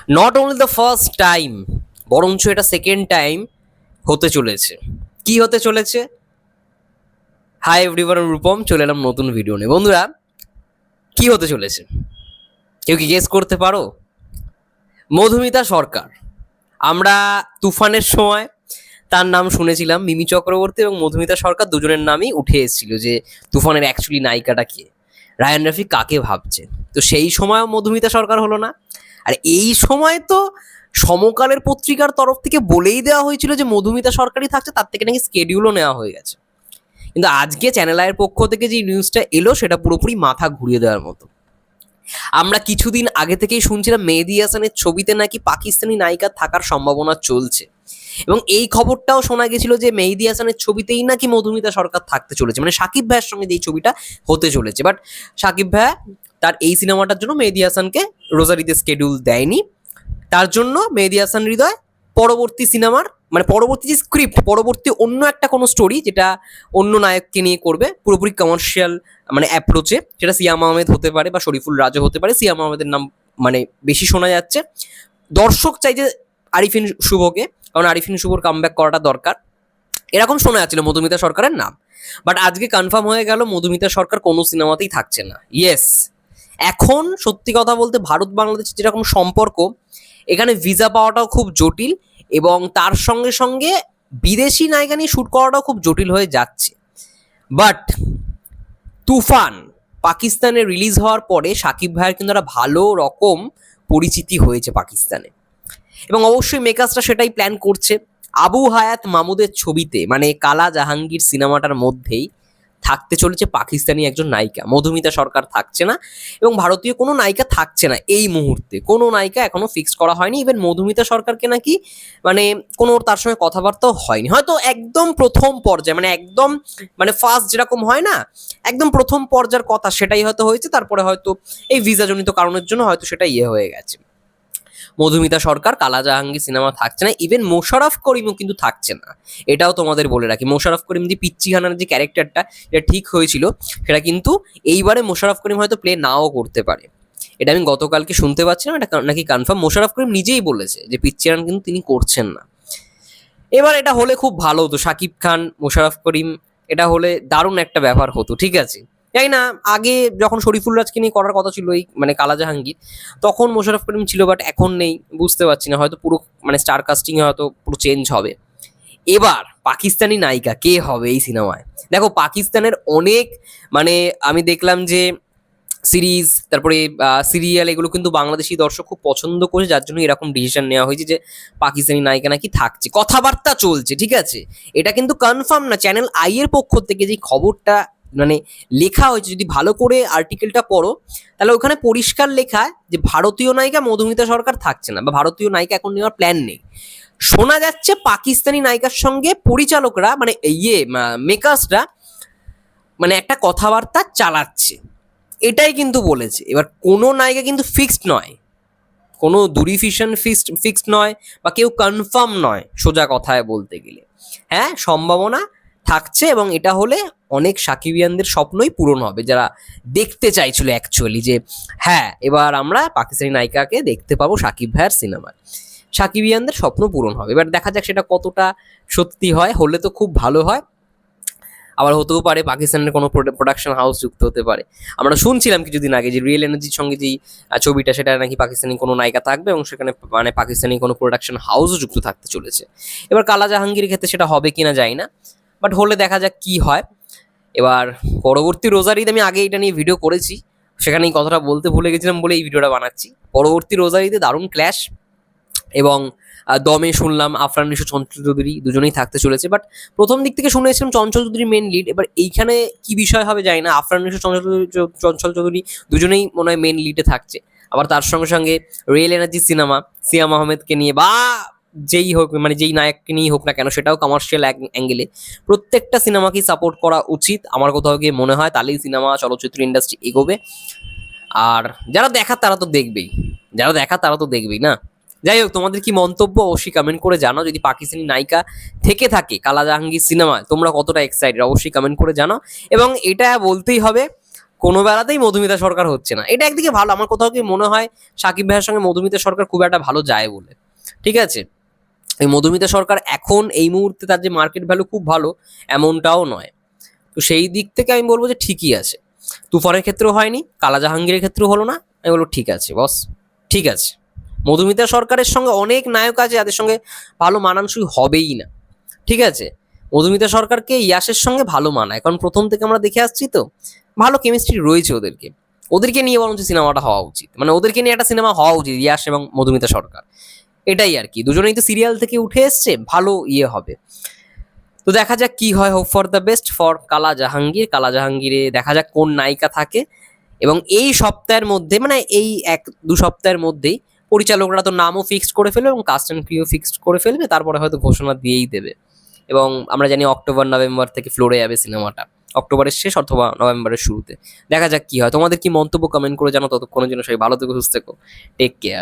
Not only the first time, বরঞ্চ এটা second time হতে চলেছে। কি হতে চলেছে? হাই এভরিওয়ান, রূপম চলে এলাম নতুন ভিডিও নিয়ে। বন্ধুরা, কি হতে চলেছে কেউ কি গেস করতে পারো? মধুমিতা সরকার। আমরা তুফানের সময় তার নাম শুনেছিলাম, মিমি চক্রবর্তী এবং মধুমিতা সরকার দুজনের নামই উঠে এসেছিল যে তুফানের অ্যাকচুয়ালি নায়িকাটা কে, রায়ান রাফি কাকে ভাবছে। তো সেই সময়ও মধুমিতা সরকার হলো না। আর এই সময় তো সমকালের পত্রিকার তরফ থেকে বলেই দেওয়া হয়েছিল যে মধুমিতা সরকারই থাকছে, তার থেকে নাকি স্কেডিউলও নেওয়া হয়ে গেছে। কিন্তু আজকে চ্যানেল আইয়ের পক্ষ থেকে যে নিউজটা এলো সেটা পুরোপুরি মাথা ঘুরিয়ে দেওয়ার মতো। আমরা কিছুদিন আগে থেকেই শুনছিলাম মেহেদী হাসানের ছবিতে নাকি পাকিস্তানি নায়িকা থাকার সম্ভাবনা চলছে, এবং এই খবরটাও শোনা গেছিল যে মেহেদী হাসানের ছবিতেই নাকি মধুমিতা সরকার থাকতে চলেছে, মানে সাকিব ভাইয়ের সঙ্গে যে ছবিটা হতে চলেছে। বাট সাকিব ভাইয়া তার এই সিনেমাটার জন্য মেহেদী হাসানকে রোজারিতে স্কেডিউল দেয়নি। তার জন্য মেহেদী হাসান হৃদয় পরবর্তী সিনেমার, মানে পরবর্তী যে স্ক্রিপ্ট, পরবর্তী অন্য একটা কোনো স্টোরি যেটা অন্য নায়ককে নিয়ে করবে, পুরোপুরি কমার্শিয়াল মানে অ্যাপ্রোচে, সেটা সিয়াম আহমেদ হতে পারে বা শরীফুল রাজও হতে পারে। সিয়াম আহমেদের নাম মানে বেশি শোনা যাচ্ছে। দর্শক চাই যে আরিফিন শুভকে, কারণ আরিফিন শুভর কামব্যাক করাটা দরকার, এরকম শোনা যাচ্ছিল মধুমিতা সরকারের নাম। বাট আজকে কনফার্ম হয়ে গেল মধুমিতা সরকার কোনো সিনেমাতেই থাকছে না। ইয়েস, এখন সত্যি কথা বলতে ভারত বাংলাদেশ যেরকম সম্পর্ক, এখানে ভিসা পাওয়াটাও খুব জটিল, এবং তার সঙ্গে সঙ্গে বিদেশি নায়িকা নিয়ে শ্যুট করাটাও খুব জটিল হয়ে যাচ্ছে। বাট তুফান পাকিস্তানে রিলিজ হওয়ার পরে সাকিব ভাইয়ের কিন্তু একটা ভালো রকম পরিচিতি হয়েছে পাকিস্তানে, এবং অবশ্যই মেকার্সরা সেটাই প্ল্যান করছে। আবু হায়াত মামুদের ছবিতে মানে কালা জাহাঙ্গীর সিনেমাটার মধ্যেই থাকতে চলেছে পাকিস্তানি একজন নায়িকা। মধুমিতা সরকার থাকছে না, এবং ভারতীয় কোনো নায়িকা থাকছে না এই মুহূর্তে। কোনো নায়িকা এখনো ফিক্সড করা হয়নি। ইভেন মধুমিতা সরকারকে নাকি মানে কোনো তার সঙ্গে কথাবার্তাও হয়নি। হয়তো একদম প্রথম পর্যায়ে, মানে একদম মানে ফার্স্ট যেরকম হয় না, একদম প্রথম পর্যায়ের কথা সেটাই হয়তো হয়েছে। তারপরে হয়তো এই ভিসাজনিত কারণের জন্য হয়তো সেটা হয়ে গেছে। মধুমিতা সরকার কালা জাহাঙ্গীর সিনেমা থাকছে না। ইভেন মোশাররফ করিমও কিন্তু থাকছে না, এটাও তোমাদের বলে রাখি। মোশাররফ করিম যে পিচ্চিখানার যে ক্যারেক্টারটা এটা ঠিক হয়েছিল, সেটা কিন্তু এইবারে মোশাররফ করিম হয়তো প্লে নাও করতে পারে। এটা আমি গতকালকে শুনতে পাচ্ছিলাম, এটা নাকি কনফার্ম। মোশাররফ করিম নিজেই বলেছে যে পিচ্চিখানা কিন্তু তিনি করছেন না। এবার এটা হলে খুব ভালো হতো, শাকিব খান মোশাররফ করিম, এটা হলে দারুণ একটা ব্যাপার হতো। ঠিক আছে, জানি না আগে যখন শরীফুল রাজকে নিয়ে করার কথা ছিল এই মানে কালা জাহাঙ্গীর, তখন মোশাররফ করিম ছিল, বাট এখন নেই। বুঝতে পারছি না, হয়তো পুরো মানে স্টার কাস্টিং হয়তো পুরো চেঞ্জ হবে। এবার পাকিস্তানি নায়িকা কে হবে এই সিনেমায়? দেখো পাকিস্তানের অনেক মানে আমি দেখলাম যে সিরিজ, তারপরে সিরিয়াল, এগুলো কিন্তু বাংলাদেশি দর্শক খুব পছন্দ করে, যার জন্য এরকম ডিসিশন নেওয়া হয়েছে যে পাকিস্তানি নায়িকা নাকি থাকছে। কথাবার্তা চলছে, ঠিক আছে, এটা কিন্তু কনফার্ম না। চ্যানেল আই এর পক্ষ থেকে যে খবরটা মানে লেখা হয়েছে, যদি ভালো করে আর্টিকেলটা পড়ো তাহলে ওখানে পরিষ্কার লেখা যে ভারতীয় নায়িকা মধুমিতা সরকার থাকছে না, বা ভারতীয় নায়িকা এখন নেওয়ার প্ল্যান নেই। শোনা যাচ্ছে পাকিস্তানি নায়িকার সঙ্গে পরিচালকরা মানে মেকার্সরা মানে একটা কথাবার্তা চালাচ্ছে, এটাই কিন্তু বলেছে। এবার কোনো নায়িকা কিন্তু ফিক্সড নয়, কোনো দুরিফিশন ফিক্সড নয়, বা কেউ কনফার্ম নয় সোজা কথায় বলতে গেলে। হ্যাঁ, সম্ভাবনা থাকছে, এবং এটা হলে অনেক সাকিবিয়ানদের স্বপ্নই পূরণ হবে, যারা দেখতে চাইছিল অ্যাকচুয়ালি যে হ্যাঁ এবার আমরা পাকিস্তানি নায়িকাকে দেখতে পাবো সাকিব ভাইয়ের সিনেমায়। সাকিবিয়ানদের স্বপ্ন পূরণ হবে। এবার দেখা যাক সেটা কতটা সত্যি হয়। হলে তো খুব ভালো হয়, আবার হতেও পারে পাকিস্তানের কোনো প্রোডাকশন হাউস যুক্ত হতে পারে। আমরা শুনছিলাম কিছুদিন আগে যে রিয়েল এনার্জির সঙ্গে যেই ছবিটা, সেটা নাকি পাকিস্তানি কোনো নায়িকা থাকবে, এবং সেখানে মানে পাকিস্তানি কোনো প্রোডাকশন হাউসও যুক্ত থাকতে চলেছে। এবার কালা জাহাঙ্গীরের ক্ষেত্রে সেটা হবে কিনা জানি না, বাট হলে দেখা যাক কি হয়। এবার পরবর্তী রোজার ঈদ, আমি আগে এটা নিয়ে ভিডিও করেছি, সেখানে এই কথাটা বলতে ভুলে গেছিলাম বলে এই ভিডিওটা বানাচ্ছি। পরবর্তী রোজার ঈদে দারুণ ক্ল্যাশ, এবং দমে শুনলাম আফরান নিশো চঞ্চল চৌধুরী দুজনেই থাকতে চলেছে। বাট প্রথম দিক থেকে শুনেছিলাম চঞ্চল চৌধুরী মেন লিড। এবার এইখানে কি বিষয় হবে জানি না, আফরান নিশো চঞ্চল চৌধুরী দুজনেই মনে হয় মেন লিডে থাকছে। আবার তার সঙ্গে সঙ্গে রিয়েল এনার্জি সিনেমা সিয়াম আহমেদকে নিয়ে বা যেই হোক, মানে যেই নায়ককে নিয়েই হোক না কেন, সেটাও কমার্শিয়াল অ্যাঙ্গেলে প্রত্যেকটা সিনেমাকেই সাপোর্ট করা উচিত আমার কোথাও গিয়ে মনে হয়, তাহলেই সিনেমা চলচ্চিত্র ইন্ডাস্ট্রি এগোবে। আর যারা দেখার তারা তো দেখবেই, যারা দেখার তারা তো দেখবেই না। যাই হোক, তোমাদের কি মন্তব্য অবশ্যই কমেন্ট করে জানাও। যদি পাকিস্তানি নায়িকা থেকে থাকে কালা জাহাঙ্গীর সিনেমায়, তোমরা কতটা এক্সাইটেড অবশ্যই কমেন্ট করে জানাও। এবং এটা বলতেই হবে, কোনো বেলাতেই মধুমিতা সরকার হচ্ছে না। এটা একদিকে ভালো, আমার কোথাও কি মনে হয় সাকিব ভাইয়ের সঙ্গে মধুমিতা সরকার খুব একটা ভালো যায় বলে। ঠিক আছে, এই মধুমিতা সরকার এখন এই মুহূর্তে তার যে মার্কেট ভ্যালু খুব ভালো এমনটাও নয়। তো সেই দিক থেকে আমি বলবো যে ঠিকই আছে। তুফানের ক্ষেত্রেও হয়নি, কালা জাহাঙ্গীরের ক্ষেত্রেও হলো না, আমি বলবো ঠিক আছে বস, ঠিক আছে। মধুমিতা সরকারের সঙ্গে অনেক নায়ক আছে যাদের সঙ্গে ভালো মানানসই হবেই না। ঠিক আছে, মধুমিতা সরকারকে ইয়াসের সঙ্গে ভালো মানায়, কারণ প্রথম থেকে আমরা দেখে আসছি তো ভালো কেমিস্ট্রি রয়েছে ওদেরকে। ওদেরকে নিয়ে বরঞ্চ সিনেমাটা হওয়া উচিত, মানে ওদেরকে নিয়ে একটা সিনেমা হওয়া উচিত, ইয়াস এবং মধুমিতা সরকার। এটাই আর কি, দুজনেই তো সিরিয়াল থেকে উঠে এসছে, ভালো ইয়ে হবে। তো দেখা যাক কি হয়, hope for the best for কালা জাহাঙ্গীর। কালা জাহাঙ্গীরে দেখা যাক কোন নায়িকা থাকে, এবং এই সপ্তাহের মধ্যে, মানে এই 1-2 সপ্তাহের মধ্যেই পরিচালকরা তো নামও ফিক্সড করে ফেলবে এবং কাস্ট অ্যান্ড ক্রিও ফিক্সড করে ফেলবে, তারপরে হয়তো ঘোষণা দিয়েই দেবে। এবং আমরা জানি অক্টোবর নভেম্বর থেকে ফ্লোরে যাবে সিনেমাটা, অক্টোবরের শেষ অথবা নভেম্বরের শুরুতে। দেখা যাক কি হয়। তোমাদের কি মন্তব্য কমেন্ট করে জানো। ততক্ষণের জন্য সবাই ভালো থেকো, সুস্থ থেকো, টেক কেয়ার।